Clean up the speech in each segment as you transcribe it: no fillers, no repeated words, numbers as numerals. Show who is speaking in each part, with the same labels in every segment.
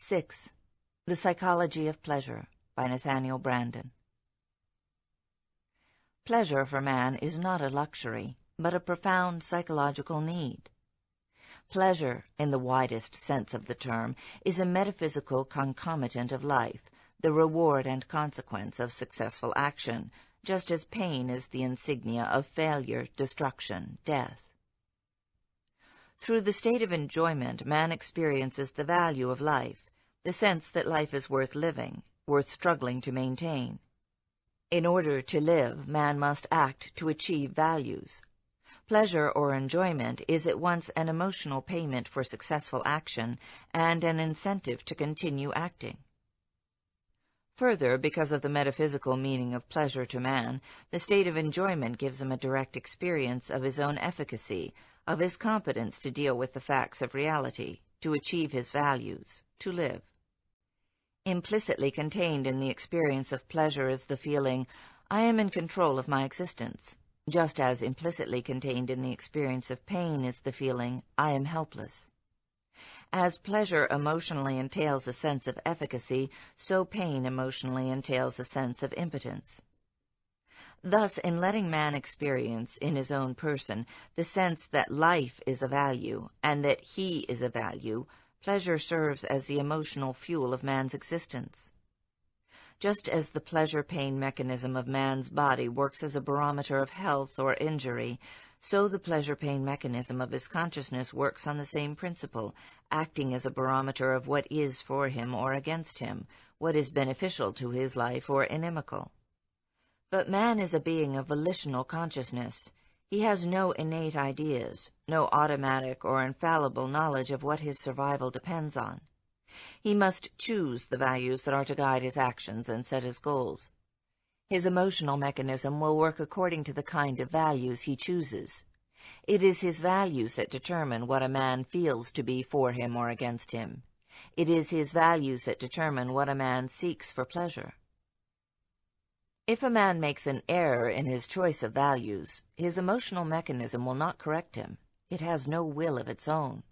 Speaker 1: 6. The Psychology of Pleasure by Nathanial Branden. Pleasure for man is not a luxury, but a profound psychological need. Pleasure, in the widest sense of the term, is a metaphysical concomitant of life, the reward and consequence of successful action, just as pain is the insignia of failure, destruction, death. Through the state of enjoyment, man experiences the value of life, the sense that life is worth living, worth struggling to maintain. In order to live, man must act to achieve values. Pleasure or enjoyment is at once an emotional payment for successful action and an incentive to continue acting. Further, because of the metaphysical meaning of pleasure to man, the state of enjoyment gives him a direct experience of his own efficacy, of his competence to deal with the facts of reality, to achieve his values, to live. Implicitly contained in the experience of pleasure is the feeling, I am in control of my existence, just as implicitly contained in the experience of pain is the feeling, I am helpless. As pleasure emotionally entails a sense of efficacy, so pain emotionally entails a sense of impotence. Thus, in letting man experience in his own person the sense that life is a value and that he is a value, pleasure serves as the emotional fuel of man's existence. Just as the pleasure-pain mechanism of man's body works as a barometer of health or injury, so the pleasure-pain mechanism of his consciousness works on the same principle, acting as a barometer of what is for him or against him, what is beneficial to his life or inimical. But man is a being of volitional consciousness. He has no innate ideas, no automatic or infallible knowledge of what his survival depends on. He must choose the values that are to guide his actions and set his goals. His emotional mechanism will work according to the kind of values he chooses. It is his values that determine what a man feels to be for him or against him. It is his values that determine what a man seeks for pleasure. If a man makes an error in his choice of values, his emotional mechanism will not correct him. It has no will of its own.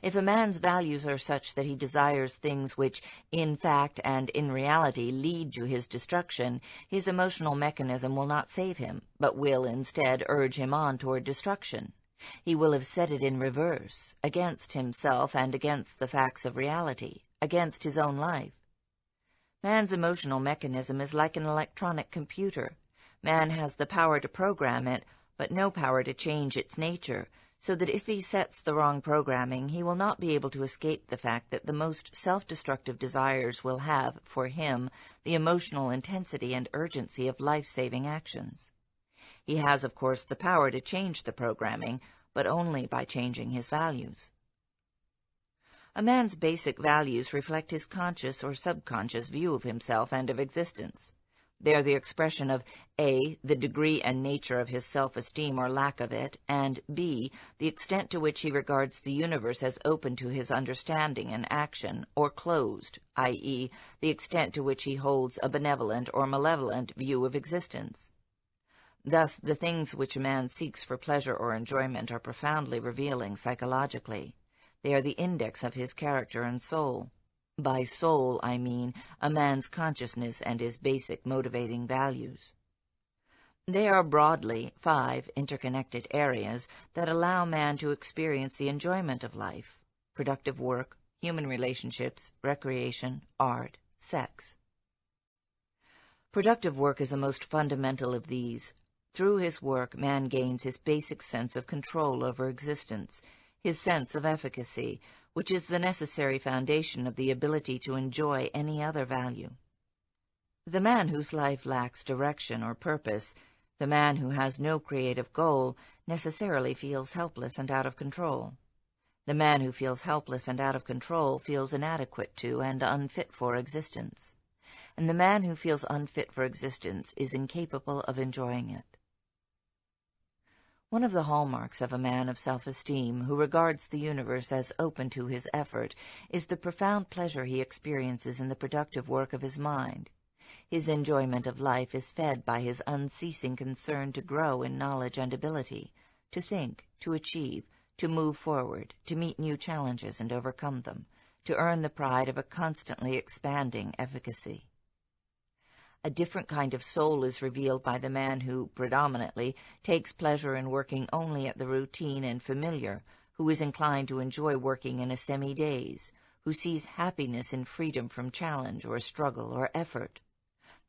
Speaker 1: If a man's values are such that he desires things which, in fact and in reality, lead to his destruction, his emotional mechanism will not save him, but will instead urge him on toward destruction. He will have set it in reverse, against himself and against the facts of reality, against his own life. Man's emotional mechanism is like an electronic computer. Man has the power to program it, but no power to change its nature, so that if he sets the wrong programming, he will not be able to escape the fact that the most self-destructive desires will have, for him, the emotional intensity and urgency of life-saving actions. He has, of course, the power to change the programming, but only by changing his values. A man's basic values reflect his conscious or subconscious view of himself and of existence. They are the expression of A, the degree and nature of his self-esteem or lack of it, and B, the extent to which he regards the universe as open to his understanding and action, or closed, i.e., the extent to which he holds a benevolent or malevolent view of existence. Thus, the things which a man seeks for pleasure or enjoyment are profoundly revealing psychologically. They are the index of his character and soul. By soul, I mean a man's consciousness and his basic motivating values. They are broadly 5 interconnected areas that allow man to experience the enjoyment of life: productive work, human relationships, recreation, art, sex. Productive work is the most fundamental of these. Through his work, man gains his basic sense of control over existence, his sense of efficacy, which is the necessary foundation of the ability to enjoy any other value. The man whose life lacks direction or purpose, the man who has no creative goal, necessarily feels helpless and out of control. The man who feels helpless and out of control feels inadequate to and unfit for existence. And the man who feels unfit for existence is incapable of enjoying it. One of the hallmarks of a man of self-esteem who regards the universe as open to his effort is the profound pleasure he experiences in the productive work of his mind. His enjoyment of life is fed by his unceasing concern to grow in knowledge and ability, to think, to achieve, to move forward, to meet new challenges and overcome them, to earn the pride of a constantly expanding efficacy. A different kind of soul is revealed by the man who, predominantly, takes pleasure in working only at the routine and familiar, who is inclined to enjoy working in a semi-daze, who sees happiness in freedom from challenge or struggle or effort.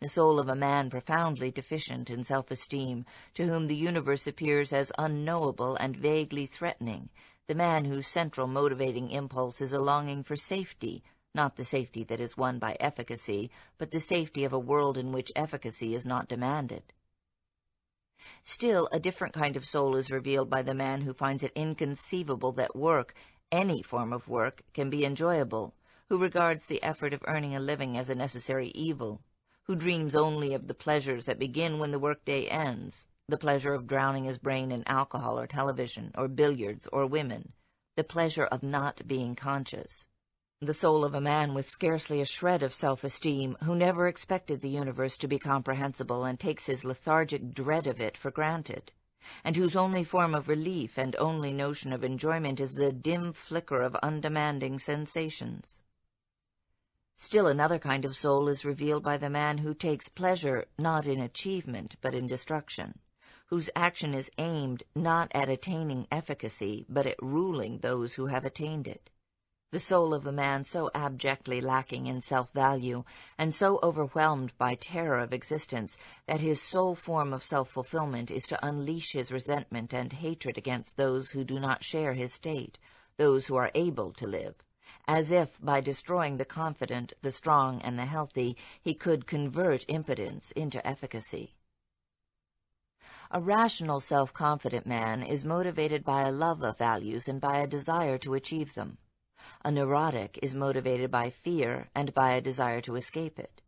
Speaker 1: The soul of a man profoundly deficient in self-esteem, to whom the universe appears as unknowable and vaguely threatening, the man whose central motivating impulse is a longing for safety, not the safety that is won by efficacy, but the safety of a world in which efficacy is not demanded. Still, a different kind of soul is revealed by the man who finds it inconceivable that work, any form of work, can be enjoyable, who regards the effort of earning a living as a necessary evil, who dreams only of the pleasures that begin when the workday ends, the pleasure of drowning his brain in alcohol or television or billiards or women, the pleasure of not being conscious. The soul of a man with scarcely a shred of self-esteem, who never expected the universe to be comprehensible and takes his lethargic dread of it for granted, and whose only form of relief and only notion of enjoyment is the dim flicker of undemanding sensations. Still another kind of soul is revealed by the man who takes pleasure not in achievement but in destruction, whose action is aimed not at attaining efficacy but at ruling those who have attained it. The soul of a man so abjectly lacking in self-value and so overwhelmed by terror of existence that his sole form of self-fulfillment is to unleash his resentment and hatred against those who do not share his state, those who are able to live, as if, by destroying the confident, the strong, and the healthy, he could convert impotence into efficacy. A rational, self-confident man is motivated by a love of values and by a desire to achieve them. A neurotic is motivated by fear and by a desire to escape it.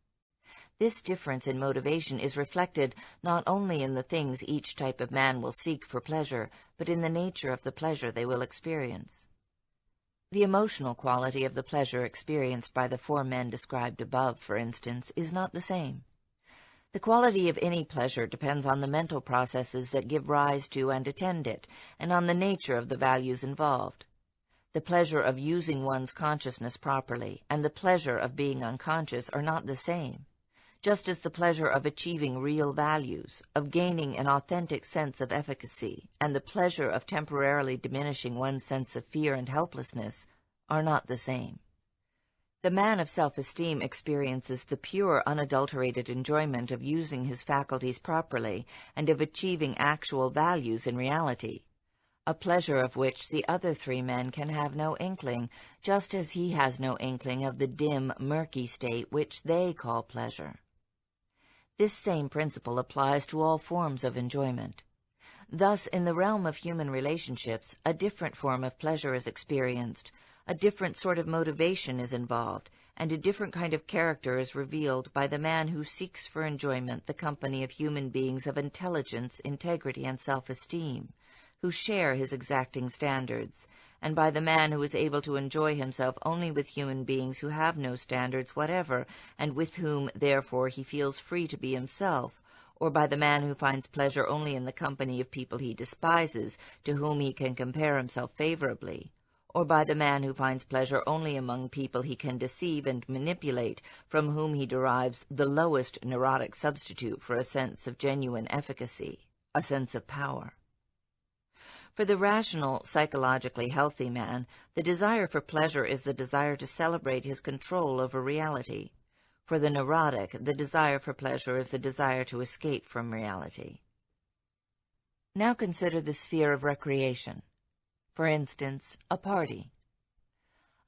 Speaker 1: This difference in motivation is reflected not only in the things each type of man will seek for pleasure, but in the nature of the pleasure they will experience. The emotional quality of the pleasure experienced by the four men described above, for instance, is not the same. The quality of any pleasure depends on the mental processes that give rise to and attend it, and on the nature of the values involved. The pleasure of using one's consciousness properly and the pleasure of being unconscious are not the same, just as the pleasure of achieving real values, of gaining an authentic sense of efficacy, and the pleasure of temporarily diminishing one's sense of fear and helplessness are not the same. The man of self-esteem experiences the pure, unadulterated enjoyment of using his faculties properly and of achieving actual values in reality, a pleasure of which the other three men can have no inkling, just as he has no inkling of the dim, murky state which they call pleasure. This same principle applies to all forms of enjoyment. Thus, in the realm of human relationships, a different form of pleasure is experienced, a different sort of motivation is involved, and a different kind of character is revealed by the man who seeks for enjoyment the company of human beings of intelligence, integrity, and self-esteem, who share his exacting standards, and by the man who is able to enjoy himself only with human beings who have no standards whatever, and with whom, therefore, he feels free to be himself, or by the man who finds pleasure only in the company of people he despises, to whom he can compare himself favorably, or by the man who finds pleasure only among people he can deceive and manipulate, from whom he derives the lowest neurotic substitute for a sense of genuine efficacy, a sense of power. For the rational, psychologically healthy man, the desire for pleasure is the desire to celebrate his control over reality. For the neurotic, the desire for pleasure is the desire to escape from reality. Now consider the sphere of recreation. For instance, a party.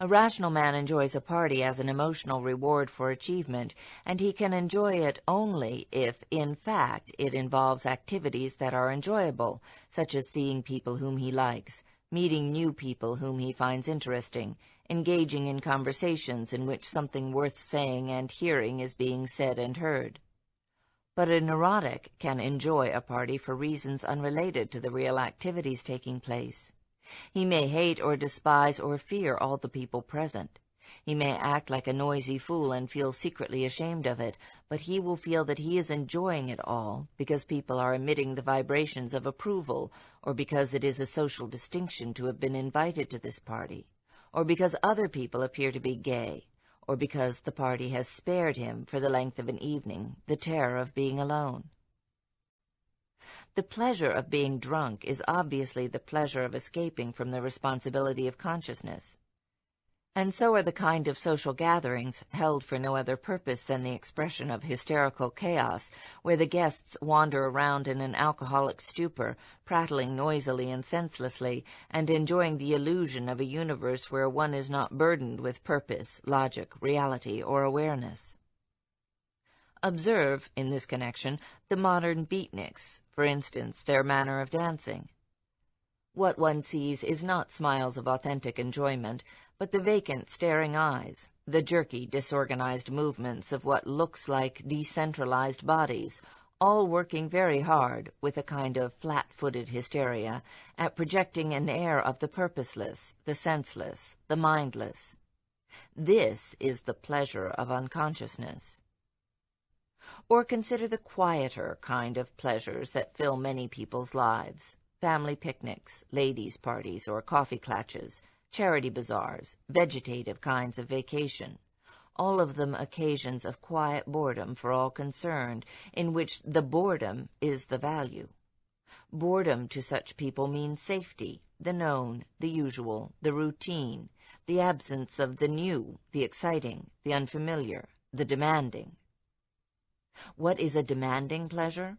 Speaker 1: A rational man enjoys a party as an emotional reward for achievement, and he can enjoy it only if, in fact, it involves activities that are enjoyable, such as seeing people whom he likes, meeting new people whom he finds interesting, engaging in conversations in which something worth saying and hearing is being said and heard. But a neurotic can enjoy a party for reasons unrelated to the real activities taking place. He may hate or despise or fear all the people present. He may act like a noisy fool and feel secretly ashamed of it, but he will feel that he is enjoying it all because people are emitting the vibrations of approval, or because it is a social distinction to have been invited to this party, or because other people appear to be gay, or because the party has spared him, for the length of an evening, the terror of being alone. The pleasure of being drunk is obviously the pleasure of escaping from the responsibility of consciousness. And so are the kind of social gatherings held for no other purpose than the expression of hysterical chaos, where the guests wander around in an alcoholic stupor, prattling noisily and senselessly, and enjoying the illusion of a universe where one is not burdened with purpose, logic, reality, or awareness. Observe, in this connection, the modern beatniks, for instance, their manner of dancing. What one sees is not smiles of authentic enjoyment, but the vacant, staring eyes, the jerky, disorganized movements of what looks like decentralized bodies, all working very hard, with a kind of flat-footed hysteria, at projecting an air of the purposeless, the senseless, the mindless. This is the pleasure of unconsciousness. Or consider the quieter kind of pleasures that fill many people's lives: family picnics, ladies' parties or coffee clatches, charity bazaars, vegetative kinds of vacation, all of them occasions of quiet boredom for all concerned, in which the boredom is the value. Boredom to such people means safety, the known, the usual, the routine, the absence of the new, the exciting, the unfamiliar, the demanding. What is a demanding pleasure?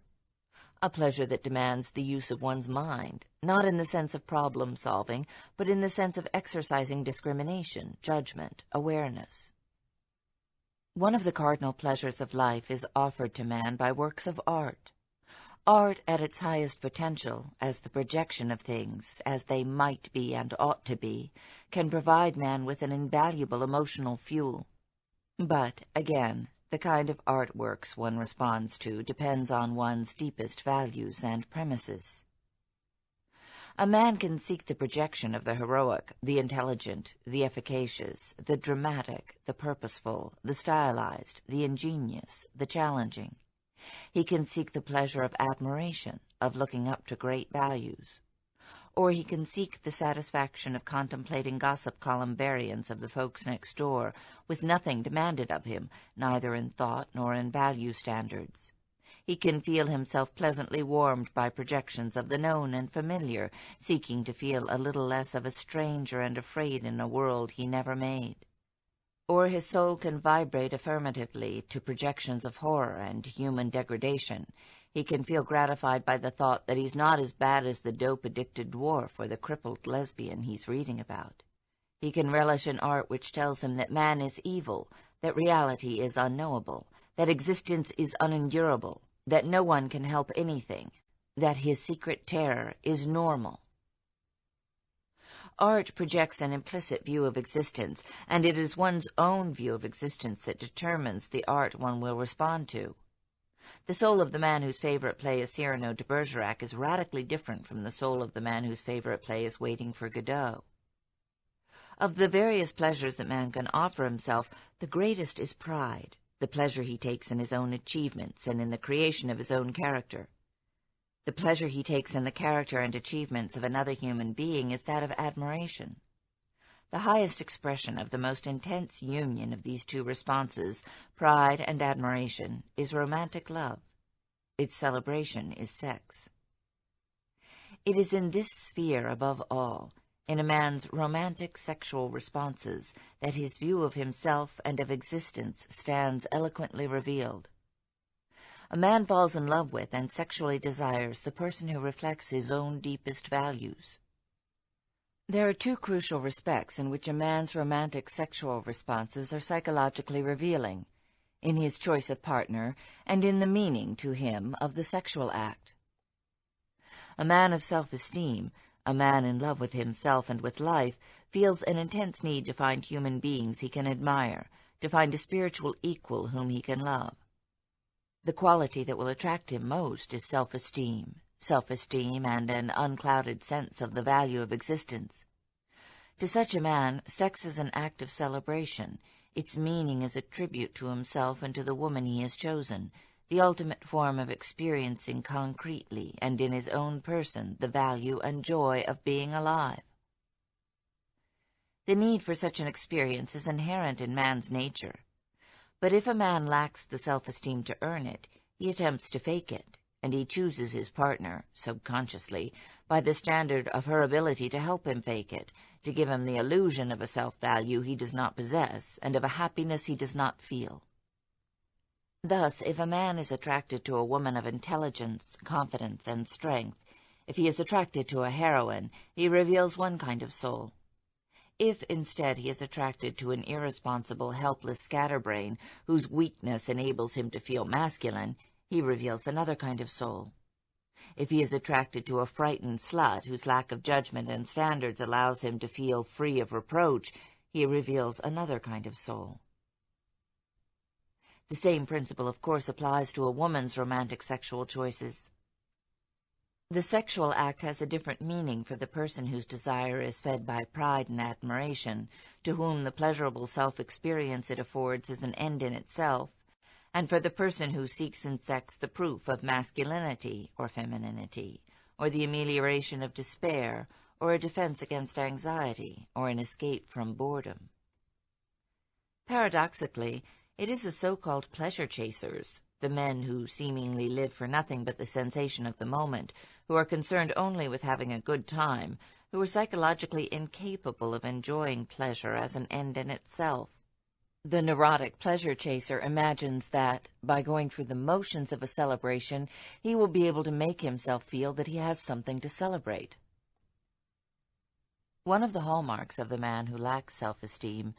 Speaker 1: A pleasure that demands the use of one's mind, not in the sense of problem-solving, but in the sense of exercising discrimination, judgment, awareness. One of the cardinal pleasures of life is offered to man by works of art. Art at its highest potential, as the projection of things, as they might be and ought to be, can provide man with an invaluable emotional fuel. But, again, the kind of artworks one responds to depends on one's deepest values and premises. A man can seek the projection of the heroic, the intelligent, the efficacious, the dramatic, the purposeful, the stylized, the ingenious, the challenging. He can seek the pleasure of admiration, of looking up to great values. Or he can seek the satisfaction of contemplating gossip columbarians of the folks next door, with nothing demanded of him, neither in thought nor in value standards. He can feel himself pleasantly warmed by projections of the known and familiar, seeking to feel a little less of a stranger and afraid in a world he never made. Or his soul can vibrate affirmatively to projections of horror and human degradation. He can feel gratified by the thought that he's not as bad as the dope-addicted dwarf or the crippled lesbian he's reading about. He can relish in art which tells him that man is evil, that reality is unknowable, that existence is unendurable, that no one can help anything, that his secret terror is normal. Art projects an implicit view of existence, and it is one's own view of existence that determines the art one will respond to. The soul of the man whose favorite play is Cyrano de Bergerac is radically different from the soul of the man whose favorite play is Waiting for Godot. Of the various pleasures that man can offer himself, the greatest is pride, the pleasure he takes in his own achievements and in the creation of his own character. The pleasure he takes in the character and achievements of another human being is that of admiration. The highest expression of the most intense union of these two responses, pride and admiration, is romantic love. Its celebration is sex. It is in this sphere, above all, in a man's romantic sexual responses, that his view of himself and of existence stands eloquently revealed. A man falls in love with and sexually desires the person who reflects his own deepest values. There are two crucial respects in which a man's romantic sexual responses are psychologically revealing: in his choice of partner and in the meaning to him of the sexual act. A man of self-esteem, a man in love with himself and with life, feels an intense need to find human beings he can admire, to find a spiritual equal whom he can love. The quality that will attract him most is self-esteem and an unclouded sense of the value of existence. To such a man, sex is an act of celebration. Its meaning is a tribute to himself and to the woman he has chosen, the ultimate form of experiencing concretely and in his own person the value and joy of being alive. The need for such an experience is inherent in man's nature. But if a man lacks the self-esteem to earn it, he attempts to fake it, and he chooses his partner, subconsciously, by the standard of her ability to help him fake it, to give him the illusion of a self-value he does not possess and of a happiness he does not feel. Thus, if a man is attracted to a woman of intelligence, confidence, and strength, if he is attracted to a heroine, he reveals one kind of soul. If, instead, he is attracted to an irresponsible, helpless scatterbrain whose weakness enables him to feel masculine, he reveals another kind of soul. If he is attracted to a frightened slut whose lack of judgment and standards allows him to feel free of reproach, he reveals another kind of soul. The same principle, of course, applies to a woman's romantic sexual choices. The sexual act has a different meaning for the person whose desire is fed by pride and admiration, to whom the pleasurable self-experience it affords is an end in itself, and for the person who seeks in sex the proof of masculinity or femininity, or the amelioration of despair, or a defense against anxiety, or an escape from boredom. Paradoxically, it is the so-called pleasure chasers, the men who seemingly live for nothing but the sensation of the moment, who are concerned only with having a good time, who are psychologically incapable of enjoying pleasure as an end in itself. The neurotic pleasure chaser imagines that, by going through the motions of a celebration, he will be able to make himself feel that he has something to celebrate. One of the hallmarks of the man who lacks self-esteem,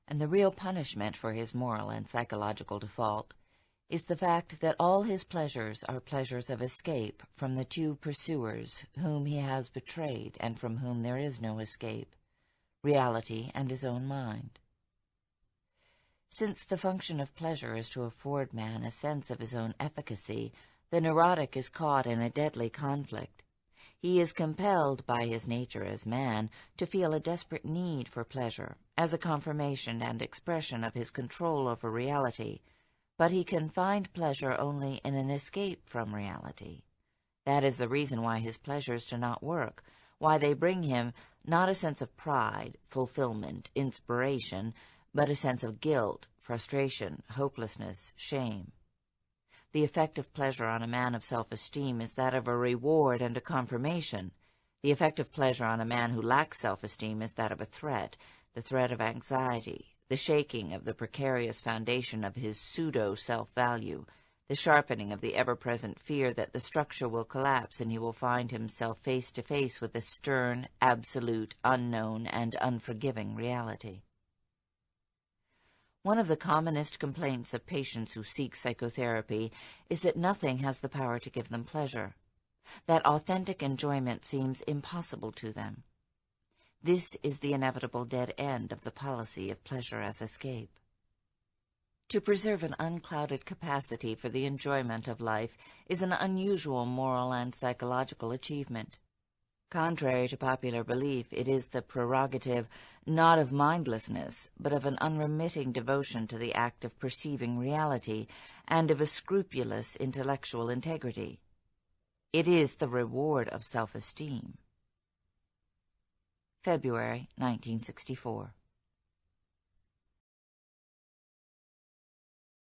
Speaker 1: and the real punishment for his moral and psychological default, is the fact that all his pleasures are pleasures of escape from the two pursuers whom he has betrayed and from whom there is no escape, reality and his own mind. Since the function of pleasure is to afford man a sense of his own efficacy, the neurotic is caught in a deadly conflict. He is compelled by his nature as man to feel a desperate need for pleasure as a confirmation and expression of his control over reality, but he can find pleasure only in an escape from reality. That is the reason why his pleasures do not work, why they bring him not a sense of pride, fulfillment, inspiration, but a sense of guilt, frustration, hopelessness, shame. The effect of pleasure on a man of self-esteem is that of a reward and a confirmation. The effect of pleasure on a man who lacks self-esteem is that of a threat, the threat of anxiety, the shaking of the precarious foundation of his pseudo-self-value, the sharpening of the ever-present fear that the structure will collapse and he will find himself face to face with a stern, absolute, unknown, and unforgiving reality. One of the commonest complaints of patients who seek psychotherapy is that nothing has the power to give them pleasure, that authentic enjoyment seems impossible to them. This is the inevitable dead end of the policy of pleasure as escape. To preserve an unclouded capacity for the enjoyment of life is an unusual moral and psychological achievement. Contrary to popular belief, it is the prerogative not of mindlessness, but of an unremitting devotion to the act of perceiving reality and of a scrupulous intellectual integrity. It is the reward of self-esteem. February 1964.